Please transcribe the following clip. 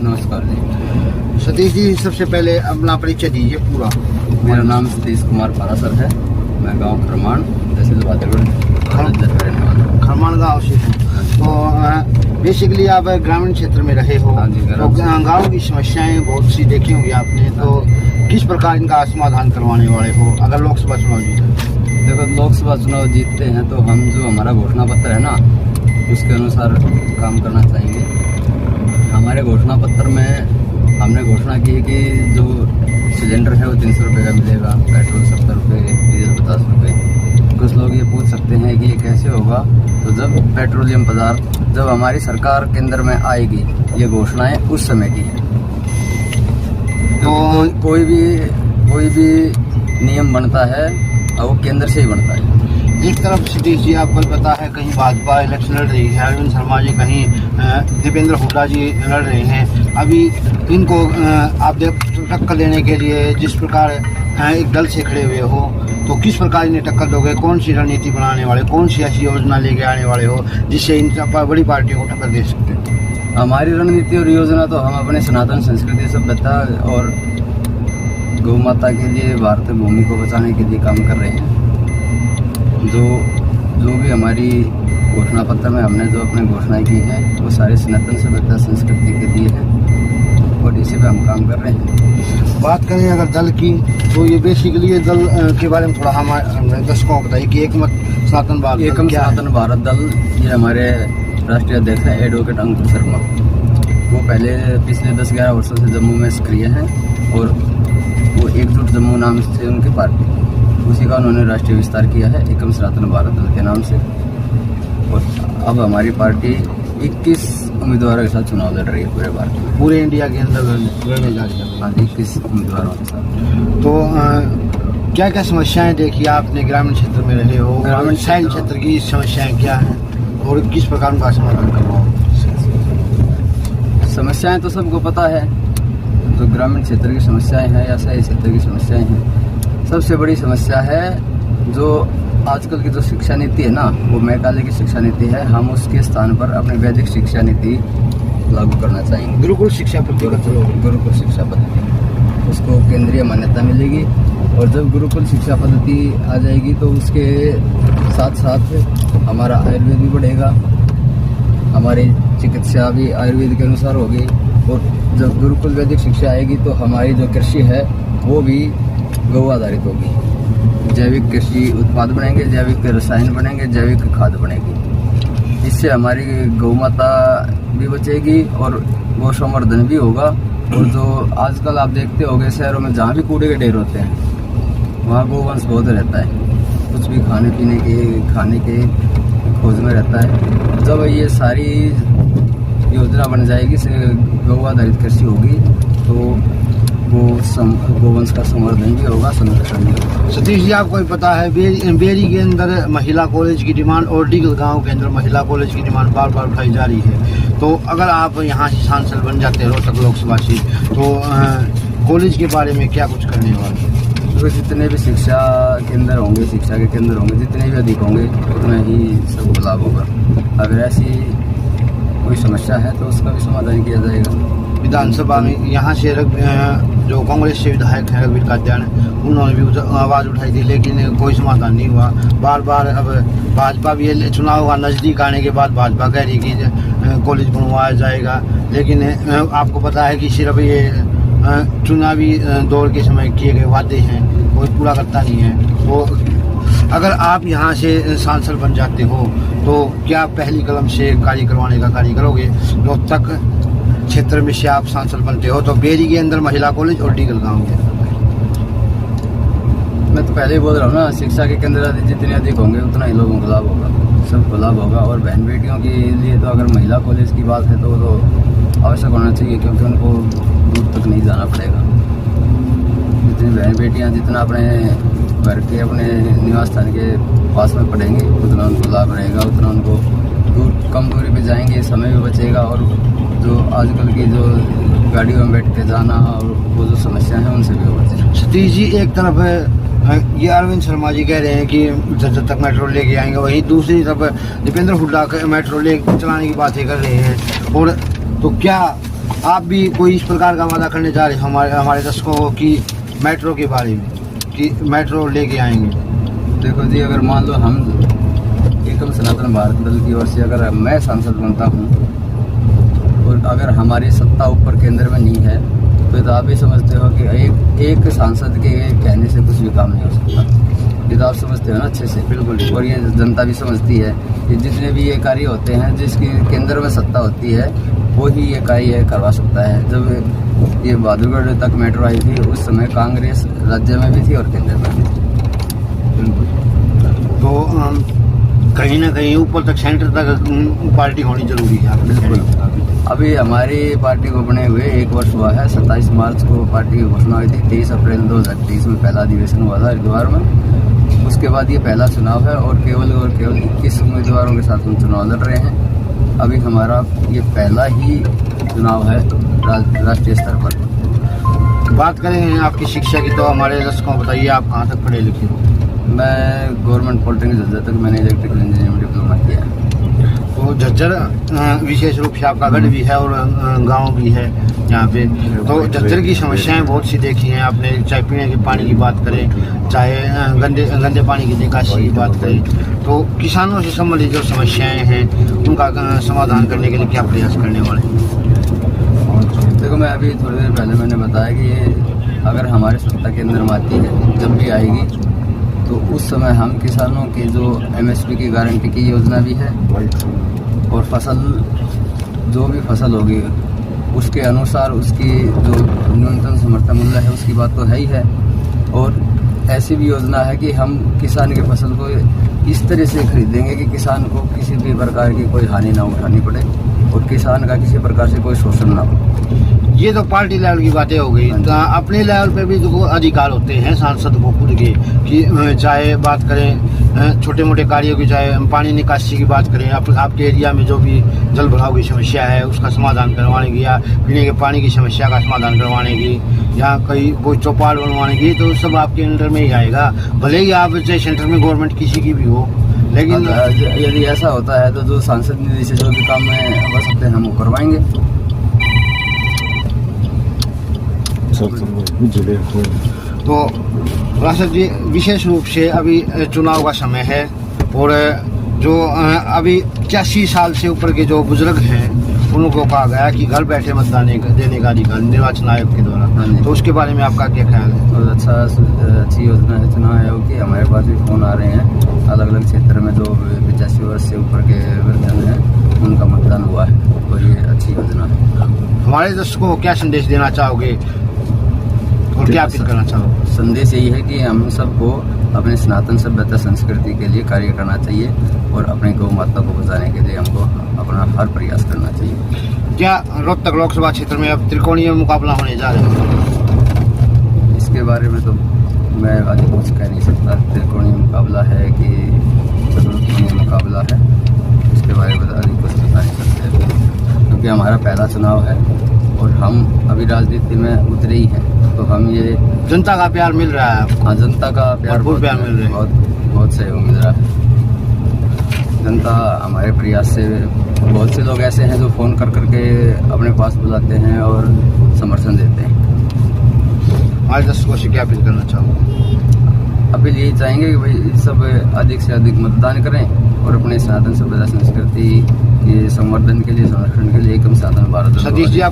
नमस्कार जी। सतीश जी, सबसे पहले अपना परिचय दीजिए पूरा। मेरा नाम सतीश कुमार पारासर है। मैं गांव खरमान, तहसील बादलगढ़ का रहने वाला हूँ। खरमान गाँव से हैं। तो बेसिकली आप ग्रामीण क्षेत्र में रहे हो, हाँ जी, तो गाँव की समस्याएं बहुत सी देखी होंगी आपने, तो किस प्रकार इनका समाधान करवाने वाले हो अगर लोकसभा चुनाव जीते? देखो, लोकसभा चुनाव जीतते हैं तो हम जो हमारा घोषणा पत्र है ना, उसके अनुसार काम करना चाहेंगे। हमारे घोषणा पत्र में हमने घोषणा की है कि जो सिलेंडर है वो 300 रुपये का मिलेगा, पेट्रोल 70 रुपये, डीजल 50 रुपये। कुछ लोग ये पूछ सकते हैं कि ये कैसे होगा, तो जब पेट्रोलियम पदार्थ जब हमारी सरकार केंद्र में आएगी, ये घोषणाएं उस समय की है। तो कोई भी नियम बनता है और वो केंद्र से ही बनता है। एक तरफ सतीश जी आपको पता है कहीं भाजपा इलेक्शन लड़ रही है, अरविंद शर्मा जी, कहीं दीपेंद्र हुड्डा जी लड़ रहे हैं। अभी इनको आप टक्कर देने के लिए जिस प्रकार एक दल से खड़े हुए हो, तो किस प्रकार इन्हें टक्कर दोगे? कौन सी रणनीति बनाने वाले, कौन सी ऐसी योजना लेके आने वाले हो जिससे इन बड़ी पार्टियों को टक्कर दे सकते हैं? हमारी रणनीति और योजना तो हम अपने सनातन संस्कृति सभ्यता और गौ माता के लिए, भारत भूमि को बचाने के लिए काम कर रहे हैं। जो भी हमारी घोषणा पत्र में हमने जो अपनी घोषणाएं की हैं, वो सारे सनातन सभ्यता संस्कृति के लिए हैं और इसी पे हम काम कर रहे हैं। बात करें अगर दल की, तो ये बेसिकली ये दल के बारे में थोड़ा हमारे दर्शकों को बताइए कि एकमत सनातन भारत दल, ये हमारे राष्ट्रीय अध्यक्ष हैं एडवोकेट अंकुर शर्मा। वो पहले पिछले 10-11 वर्षों से जम्मू में सक्रिय हैं और वो एकजुट जम्मू नाम से उनकी पार्टी, उसी का उन्होंने राष्ट्रीय विस्तार किया है एकम सनातन भारत दल के नाम से। और अब हमारी पार्टी 21 उम्मीदवारों के साथ चुनाव लड़ रही है पूरे भारत में, पूरे इंडिया के अंदर लड़ने जा रही है। हाँ, 21 उम्मीदवारों के साथ। तो क्या क्या समस्याएं देखी आपने? ग्रामीण क्षेत्र में रहे हो, ग्रामीण शहरी क्षेत्र की समस्याएं क्या हैं और किस प्रकार उनका समाधान करवाओ? समस्याएं तो सबको पता है, जो ग्रामीण क्षेत्र की समस्याएं हैं या शहरी क्षेत्र की समस्याएं हैं। सबसे बड़ी समस्या है जो आजकल की जो शिक्षा नीति है ना, वो मैकाले की शिक्षा नीति है। हम उसके स्थान पर अपनी वैदिक शिक्षा नीति लागू करना चाहेंगे। गुरुकुल शिक्षा पद्धति, गुरुकुल शिक्षा पद्धति, उसको केंद्रीय मान्यता मिलेगी। और जब गुरुकुल शिक्षा पद्धति आ जाएगी तो उसके साथ साथ हमारा आयुर्वेद भी बढ़ेगा, हमारी चिकित्सा भी आयुर्वेद के अनुसार होगी। और जब गुरुकुल वैदिक शिक्षा आएगी तो हमारी जो कृषि है वो भी गौ आधारित होगी। जैविक कृषि उत्पाद बनेंगे, जैविक रसायन बनेंगे, जैविक खाद बनेगी। इससे हमारी गौ माता भी बचेगी और गौ संवर्धन भी होगा। और जो आजकल आप देखते होंगे शहरों में जहाँ भी कूड़े के ढेर होते हैं, वहाँ गौवंश बहुत रहता है, कुछ भी खाने के खोज में रहता है। जब ये सारी योजना बन जाएगी, गौ आधारित कृषि होगी, तो गोवंश का संवर्धन भी होगा, संरक्षण भी होगा। सतीश जी, आपको पता है बेरी के अंदर महिला कॉलेज की डिमांड और डीगल गांव के अंदर महिला कॉलेज की डिमांड बार बार उठाई जा रही है। तो अगर आप यहाँ से सांसद बन जाते हैं रोहतक लोकसभा से, तो कॉलेज के बारे में क्या कुछ करने वाले? तो जितने भी शिक्षा के केंद्र होंगे, जितने भी अधिक होंगे, उतना ही सबको लाभ होगा। अगर ऐसी कोई समस्या है तो उसका भी समाधान किया जाएगा। विधानसभा में यहाँ से जो कांग्रेस से विधायक हैं रघुवीर कात्यायन, उन्होंने भी आवाज़ उठाई थी, लेकिन कोई समाधान नहीं हुआ। बार बार अब भाजपा भी चुनाव का नज़दीक आने के बाद भाजपा कह रही कि कॉलेज बनवाया जाएगा, लेकिन आपको पता है कि सिर्फ ये चुनावी दौर के समय किए गए वादे हैं, कोई पूरा करता नहीं है। तो अगर आप यहाँ से सांसद बन जाते हो तो क्या पहली कलम से कार्य करवाने का कार्य करोगे? रोहतक क्षेत्र में से आप सांसद बनते हो तो बेरी के अंदर महिला कॉलेज और डीगल गांव के, मैं तो पहले ही बोल रहा हूँ ना, शिक्षा के केंद्र जितने अधिक होंगे उतना ही लोगों को लाभ होगा, सबको लाभ होगा। और बहन बेटियों के लिए तो अगर महिला कॉलेज की बात है तो आवश्यक होना चाहिए, क्योंकि उनको दूर तक नहीं जाना पड़ेगा। जितनी बहन बेटियाँ जितना अपने घर के अपने निवास स्थान के पास में पढ़ेंगे, उतना उनको लाभ रहेगा, उतना उनको कम दूरी पे जाएंगे, समय भी बचेगा। और जो आजकल की जो गाड़ियों में बैठ के जाना और वो जो समस्या है उनसे भी बचेगा। सतीश जी, एक तरफ ये अरविंद शर्मा जी कह रहे हैं कि जब तक मेट्रो लेके आएंगे, वहीं दूसरी तरफ दीपेंद्र हुड्डा मेट्रो ले चलाने की बातें कर रहे हैं। और तो क्या आप भी कोई इस प्रकार का वादा करने जा रहे हैं हमारे दर्शकों को कि मेट्रो के बारे में, कि मेट्रो लेके आएंगे? देखो जी, अगर मान लो हम एकम सनातन भारत दल की ओर से अगर मैं सांसद बनता हूँ और अगर हमारी सत्ता ऊपर केंद्र में नहीं है तो आप भी समझते हो कि एक सांसद के कहने से कुछ भी काम नहीं हो सकता। ये तो आप समझते हो ना अच्छे से। बिल्कुल। और ये जनता भी समझती है कि जितने भी ये कार्य होते हैं, जिसकी केंद्र में सत्ता होती है वो ही ये कार्य करवा सकता है। जब ये बहादुरगढ़ तक मेट्रो आई थी उस समय कांग्रेस राज्य में भी थी और केंद्र में भी थी। बिल्कुल। तो कहीं ना कहीं ऊपर तक, सेंटर तक पार्टी होनी जरूरी है। बिल्कुल। अभी हमारी पार्टी को बने हुए 1 वर्ष हुआ है। 27 मार्च को पार्टी की घोषणा हुई थी। 23 अप्रैल 2023 में पहला अधिवेशन हुआ था हरिद्वार में। उसके बाद ये पहला चुनाव है और केवल 21 उम्मीदवारों के साथ हम चुनाव लड़ रहे हैं। अभी हमारा ये पहला ही चुनाव है राष्ट्रीय स्तर पर। बात करें आपकी शिक्षा की तो हमारे दर्शकों को बताइए, आप कहाँ तक पढ़े लिखे हो? मैं गवर्नमेंट पॉलिटेक्निक झज्जर तक मैंने इलेक्ट्रिकल इंजीनियरिंग में डिप्लोमा किया है। तो झज्जर विशेष रूप से आपका गढ़ भी है और गांव भी है यहाँ पे। तो झज्जर की समस्याएं बहुत सी देखी हैं आपने, चाहे पीने के पानी की बात करें, चाहे गंदे पानी की निकासी की बात करें। तो किसानों से संबंधित जो समस्याएं हैं उनका समाधान करने के लिए क्या प्रयास करने वाले हैं? देखो, मैं अभी थोड़ी देर पहले मैंने बताया कि ये अगर हमारे सत्ता केंद्र में आती है, जब भी आएगी तो उस समय हम किसानों की जो MSP की गारंटी की योजना भी है और फसल, जो भी फसल होगी उसके अनुसार उसकी जो न्यूनतम समर्थन मूल्य है उसकी बात तो है ही है। और ऐसी भी योजना है कि हम किसान की फसल को इस तरह से खरीदेंगे कि किसान को किसी भी प्रकार की कोई हानि ना उठानी पड़े और किसान का किसी प्रकार से कोई शोषण ना हो। ये तो पार्टी लेवल की बातें हो गई। तो अपने लेवल पे भी तो अधिकार होते हैं सांसद को खुद के, कि चाहे बात करें छोटे मोटे कार्यों की, चाहे पानी निकासी की बात करें, आपके एरिया में जो भी जल भराव की समस्या है उसका समाधान करवाने की, या पीने के पानी की समस्या का समाधान करवाने की, या कोई चौपाल बनवाने की, तो सब आपके अंडर में ही आएगा। भले ही आप चाहे सेंटर में गवर्नमेंट किसी की भी हो, लेकिन यदि ऐसा होता है तो जो सांसद निधि से जो भी काम में हो सकते हैं हम वो करवाएंगे। तो राशद जी, विशेष रूप से अभी चुनाव का समय है और जो अभी 81 साल से ऊपर के जो बुजुर्ग हैं उनको कहा गया कि घर बैठे मतदान देने का अधिकार निर्वाचन आयोग के द्वारा, तो उसके बारे में आपका क्या ख्याल है? बहुत अच्छी योजना है चुनाव आयोग की। हमारे पास भी फोन आ रहे हैं, अलग अलग क्षेत्र में जो 85 वर्ष से ऊपर के वृद्धजन हैं उनका मतदान हुआ है और ये अच्छी योजना है। हमारे दर्शकों को क्या संदेश देना चाहोगे और क्या अपील करना चाहोगे? संदेश यही है कि हम सबको अपने सनातन सभ्यता संस्कृति के लिए कार्य करना चाहिए और अपने गौ माता को बचाने के लिए हमको अपना हर प्रयास करना चाहिए। क्या रोहतक लोकसभा क्षेत्र में अब त्रिकोणीय मुकाबला होने जा रहा है? इसके बारे में तो मैं अधिक कुछ कह नहीं सकता। त्रिकोणीय मुकाबला है कि चतुर्कोणीय मुकाबला है, इसके बारे में तो अधिक कुछ बता नहीं सकते, क्योंकि हमारा पहला चुनाव है और हम अभी राजनीति में उतरे ही हैं। तो हम ये जनता का प्यार मिल रहा है? हाँ, जनता का प्यार मिल रहा है, बहुत सहयोग मिल रहा है। जनता हमारे प्रयास से, बहुत से लोग ऐसे हैं जो फोन कर करके अपने पास बुलाते हैं और समर्थन देते हैं। हमारे दर्शकों से क्या अपील करना चाहोगे? अपील यही चाहेंगे कि भाई सब अधिक से अधिक मतदान करें और अपने सनातन सभ्यता संस्कृति के संवर्धन के लिए, संरक्षण के लिए एकम साधन भारत। सतीश जी,